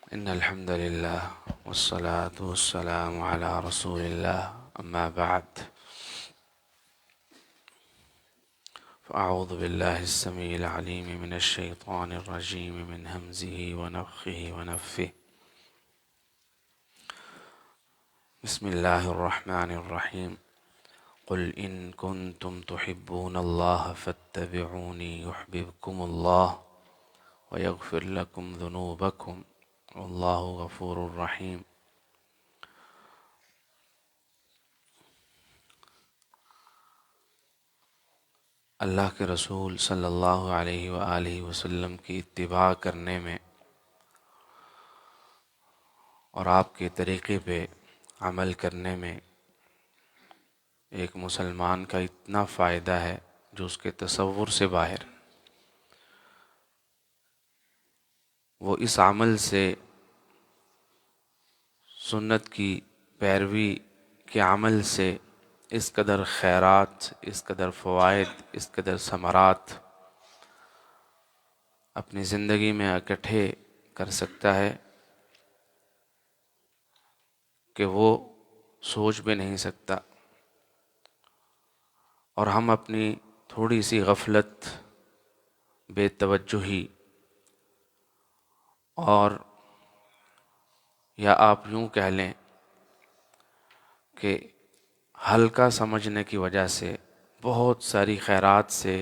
إن الحمد لله والصلاة والسلام على رسول الله أما بعد فأعوذ بالله السميع العليم من الشيطان الرجيم من همزه ونفخه ونفثه بسم الله الرحمن الرحيم قل إن كنتم تحبون الله فاتبعوني يحببكم الله ويغفر لكم ذنوبكم والله غفور رحيم۔ اللہ کے رسول صلی اللہ علیہ وآلہ وسلم کی اتباع کرنے میں اور آپ کے طریقے پہ عمل کرنے میں ایک مسلمان کا اتنا فائدہ ہے جو اس کے تصور سے باہر۔ وہ اس عمل سے، سنت کی پیروی کے عمل سے اس قدر خیرات، اس قدر فوائد، اس قدر ثمرات اپنی زندگی میں اکٹھے کر سکتا ہے کہ وہ سوچ بھی نہیں سکتا۔ اور ہم اپنی تھوڑی سی غفلت، بے توجہی اور یا آپ یوں کہہ لیں کہ ہلکا سمجھنے کی وجہ سے بہت ساری خیرات سے،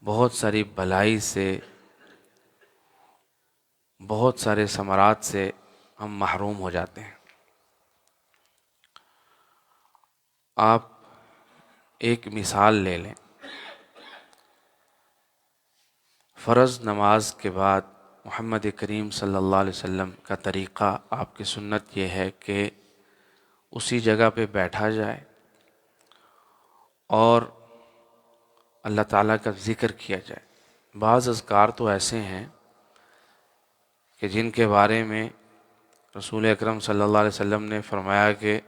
بہت ساری بھلائی سے، بہت سارے ثمرات سے ہم محروم ہو جاتے ہیں۔ آپ ایک مثال لے لیں، فرض نماز کے بعد محمد کریم صلی اللہ علیہ وسلم کا طریقہ، آپ کی سنت یہ ہے کہ اسی جگہ پہ بیٹھا جائے اور اللہ تعالیٰ کا ذکر کیا جائے۔ بعض اذکار تو ایسے ہیں کہ جن کے بارے میں رسول اکرم صلی اللہ علیہ وسلم نے فرمایا کہ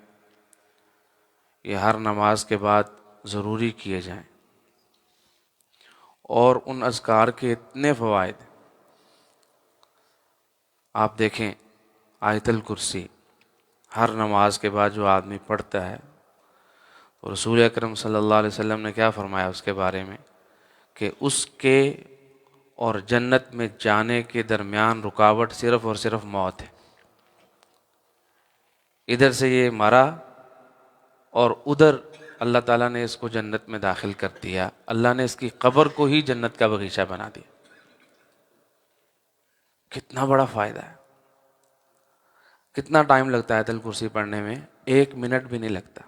یہ ہر نماز کے بعد ضروری کیے جائیں، اور ان اذکار کے اتنے فوائد۔ آپ دیکھیں آیت الکرسی ہر نماز کے بعد جو آدمی پڑھتا ہے، تو رسول اکرم صلی اللہ علیہ وسلم نے کیا فرمایا اس کے بارے میں کہ اس کے اور جنت میں جانے کے درمیان رکاوٹ صرف اور صرف موت ہے۔ ادھر سے یہ مرا اور ادھر اللہ تعالیٰ نے اس کو جنت میں داخل کر دیا، اللہ نے اس کی قبر کو ہی جنت کا باغیچہ بنا دیا۔ کتنا بڑا فائدہ ہے! کتنا ٹائم لگتا ہے آیت الکرسی پڑھنے میں؟ 1 منٹ بھی نہیں لگتا،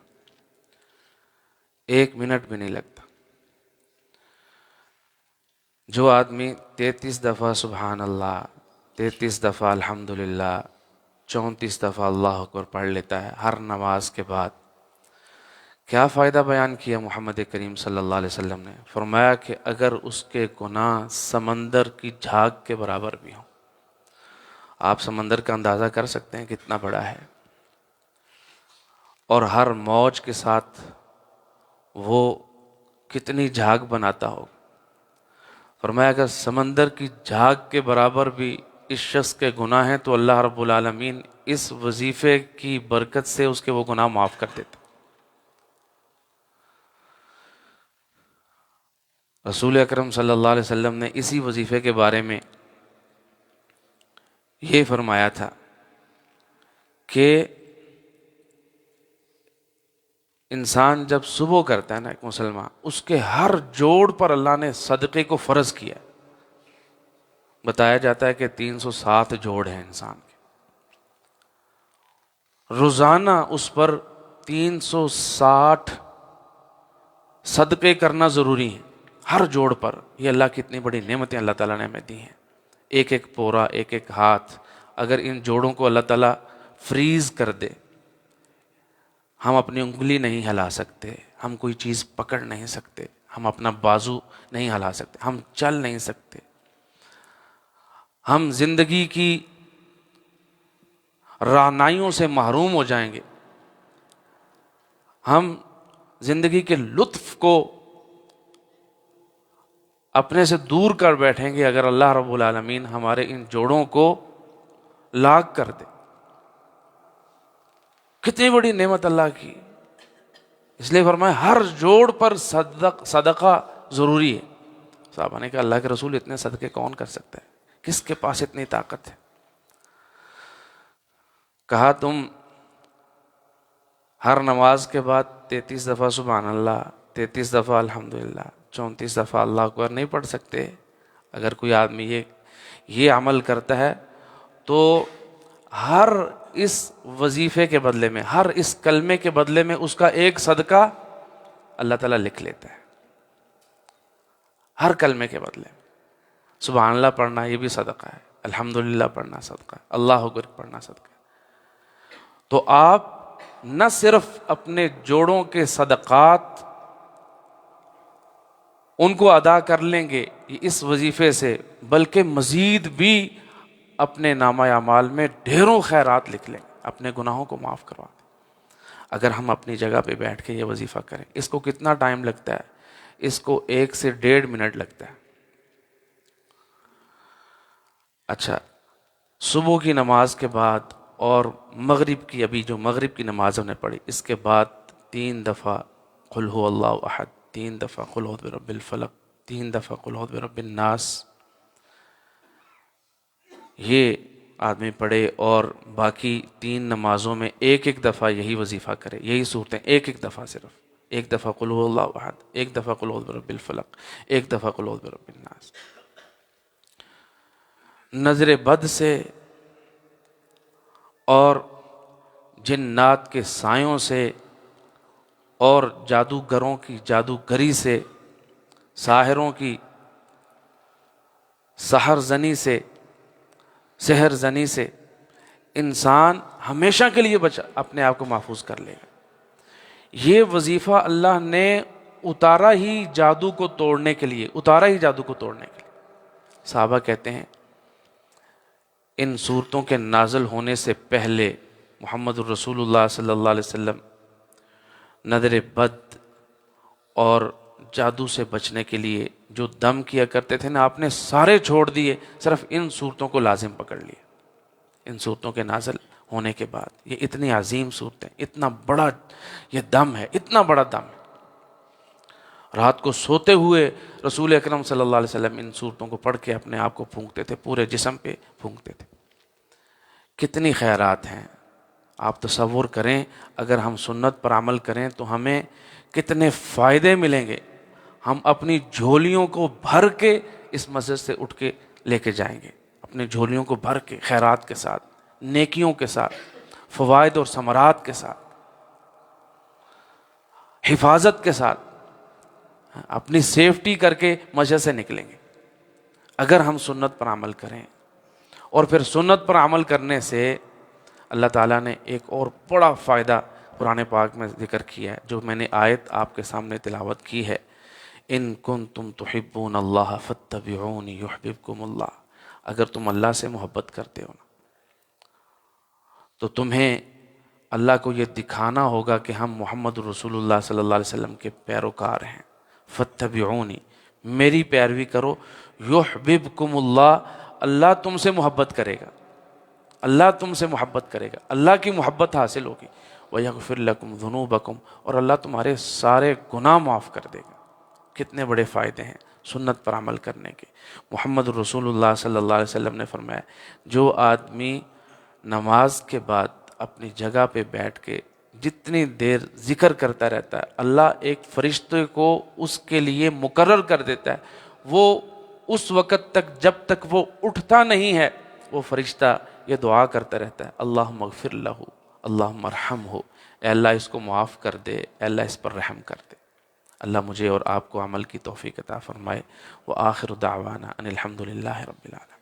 1 منٹ بھی نہیں لگتا۔ جو آدمی 33 دفعہ سبحان اللہ، 33 دفعہ الحمدللہ، 34 دفعہ اللہ اکبر پڑھ لیتا ہے ہر نماز کے بعد، کیا فائدہ بیان کیا محمد کریم صلی اللہ علیہ وسلم نے؟ فرمایا کہ اگر اس کے گناہ سمندر کی جھاگ کے برابر بھی ہوں۔ آپ سمندر کا اندازہ کر سکتے ہیں کتنا بڑا ہے، اور ہر موج کے ساتھ وہ کتنی جھاگ بناتا ہو۔ فرمایا اگر سمندر کی جھاگ کے برابر بھی اس شخص کے گناہ ہیں تو اللہ رب العالمین اس وظیفے کی برکت سے اس کے وہ گناہ معاف کر دیتے۔ رسول اکرم صلی اللہ علیہ وسلم نے اسی وظیفے کے بارے میں یہ فرمایا تھا کہ انسان جب صبح کرتا ہے نا، ایک مسلمان، اس کے ہر جوڑ پر اللہ نے صدقے کو فرض کیا۔ بتایا جاتا ہے کہ 307 جوڑ ہیں انسان کے، روزانہ اس پر 360 صدقے کرنا ضروری ہیں، ہر جوڑ پر۔ یہ اللہ کی اتنی بڑی نعمتیں اللہ تعالیٰ نے ہمیں دی ہیں۔ ایک ایک پورا، ایک ایک ہاتھ، اگر ان جوڑوں کو اللہ تعالیٰ فریز کر دے، ہم اپنی انگلی نہیں ہلا سکتے، ہم کوئی چیز پکڑ نہیں سکتے، ہم اپنا بازو نہیں ہلا سکتے، ہم چل نہیں سکتے، ہم زندگی کی رعنائیوں سے محروم ہو جائیں گے، ہم زندگی کے لطف کو اپنے سے دور کر بیٹھیں گے اگر اللہ رب العالمین ہمارے ان جوڑوں کو لاکھ کر دے۔ کتنی بڑی نعمت اللہ کی، اس لیے فرمایا ہر جوڑ پر صدقہ ضروری ہے۔ صحابہ نے کہا اللہ کے رسول اتنے صدقے کون کر سکتا ہے، کس کے پاس اتنی طاقت ہے؟ کہا تم ہر نماز کے بعد 33 دفعہ سبحان اللہ، 33 دفعہ الحمدللہ، 34 دفعہ اللہ اکبر نہیں پڑھ سکتے؟ اگر کوئی آدمی یہ عمل کرتا ہے تو ہر اس وظیفے کے بدلے میں، ہر اس کلمے کے بدلے میں اس کا ایک صدقہ اللہ تعالیٰ لکھ لیتا ہے۔ ہر کلمے کے بدلے میں سبحان اللہ پڑھنا یہ بھی صدقہ ہے، الحمدللہ پڑھنا صدقہ ہے، اللہ اکبر پڑھنا صدقہ ہے۔ تو آپ نہ صرف اپنے جوڑوں کے صدقات ان کو ادا کر لیں گے اس وظیفے سے، بلکہ مزید بھی اپنے نامہ اعمال میں ڈھیروں خیرات لکھ لیں، اپنے گناہوں کو معاف کروا دیں۔ اگر ہم اپنی جگہ پہ بیٹھ کے یہ وظیفہ کریں، اس کو کتنا ٹائم لگتا ہے؟ اس کو 1 سے 1.5 منٹ لگتا ہے۔ اچھا، صبح کی نماز کے بعد اور مغرب کی، ابھی جو مغرب کی نماز ہم نے پڑھی، اس کے بعد 3 دفعہ قل هو اللہ احد، 3 دفعہ قل اعوذ برب الفلق، 3 دفعہ قل اعوذ برب الناس، یہ آدمی پڑھے اور باقی 3 نمازوں میں ایک دفعہ یہی وظیفہ کرے، یہی صورتیں ایک دفعہ، صرف 1 دفعہ قل هو اللہ احد، 1 دفعہ قل اعوذ برب الفلق، 1 دفعہ قل اعوذ برب الناس۔ نظر بد سے اور جنات کے سایوں سے اور جادوگروں کی جادوگری سے، ساحروں کی سحر زنی سے، سحر زنی سے انسان ہمیشہ کے لیے اپنے آپ کو محفوظ کر لے گا۔ یہ وظیفہ اللہ نے اتارا ہی جادو کو توڑنے کے لیے، اتارا ہی جادو کو توڑنے کے لیے۔ صحابہ کہتے ہیں ان صورتوں کے نازل ہونے سے پہلے محمد الرسول اللہ صلی اللہ علیہ وسلم نظر بد اور جادو سے بچنے کے لیے جو دم کیا کرتے تھے نا، آپ نے سارے چھوڑ دیے، صرف ان صورتوں کو لازم پکڑ لیے۔ ان صورتوں کے نازل ہونے کے بعد یہ اتنی عظیم صورتیں، اتنا بڑا یہ دم ہے، اتنا بڑا دم ہے۔ رات کو سوتے ہوئے رسول اکرم صلی اللہ علیہ وسلم ان صورتوں کو پڑھ کے اپنے آپ کو پھونکتے تھے، پورے جسم پہ پھونکتے تھے۔ کتنی خیرات ہیں، آپ تصور کریں اگر ہم سنت پر عمل کریں تو ہمیں کتنے فائدے ملیں گے۔ ہم اپنی جھولیوں کو بھر کے اس مسجد سے اٹھ کے لے کے جائیں گے، اپنی جھولیوں کو بھر کے خیرات کے ساتھ، نیکیوں کے ساتھ، فوائد اور ثمرات کے ساتھ، حفاظت کے ساتھ، اپنی سیفٹی کر کے مسجد سے نکلیں گے اگر ہم سنت پر عمل کریں۔ اور پھر سنت پر عمل کرنے سے اللہ تعالیٰ نے ایک اور بڑا فائدہ قرآن پاک میں ذکر کیا ہے، جو میں نے آیت آپ کے سامنے تلاوت کی ہے، ان کنتم تحبون اللہ فاتبعونی یحببکم اللہ۔ اگر تم اللہ سے محبت کرتے ہو نا تو تمہیں اللہ کو یہ دکھانا ہوگا کہ ہم محمد رسول اللہ صلی اللہ علیہ وسلم کے پیروکار ہیں۔ فاتبعونی، میری پیروی کرو، یحببکم اللہ، اللہ تم سے محبت کرے گا، اللہ تم سے محبت کرے گا، اللہ کی محبت حاصل ہوگی، وَيَغْفِرْ لَكُمْ ذُنُوبَكُمْ، اور اللہ تمہارے سارے گناہ معاف کر دے گا۔ کتنے بڑے فائدے ہیں سنت پر عمل کرنے کے۔ محمد رسول اللہ صلی اللہ علیہ وسلم نے فرمایا جو آدمی نماز کے بعد اپنی جگہ پہ بیٹھ کے جتنی دیر ذکر کرتا رہتا ہے، اللہ ایک فرشتے کو اس کے لیے مقرر کر دیتا ہے، وہ اس وقت تک جب تک وہ اٹھتا نہیں ہے وہ فرشتہ یہ دعا کرتا رہتا ہے، اللہم اغفر لہ، اللہم ارحمہ، اے اللہ اس کو معاف کر دے، اے اللہ اس پر رحم کر دے۔ اللہ مجھے اور آپ کو عمل کی توفیق عطا فرمائے۔ وآخر دعوانا ان الحمد للہ رب العالمین۔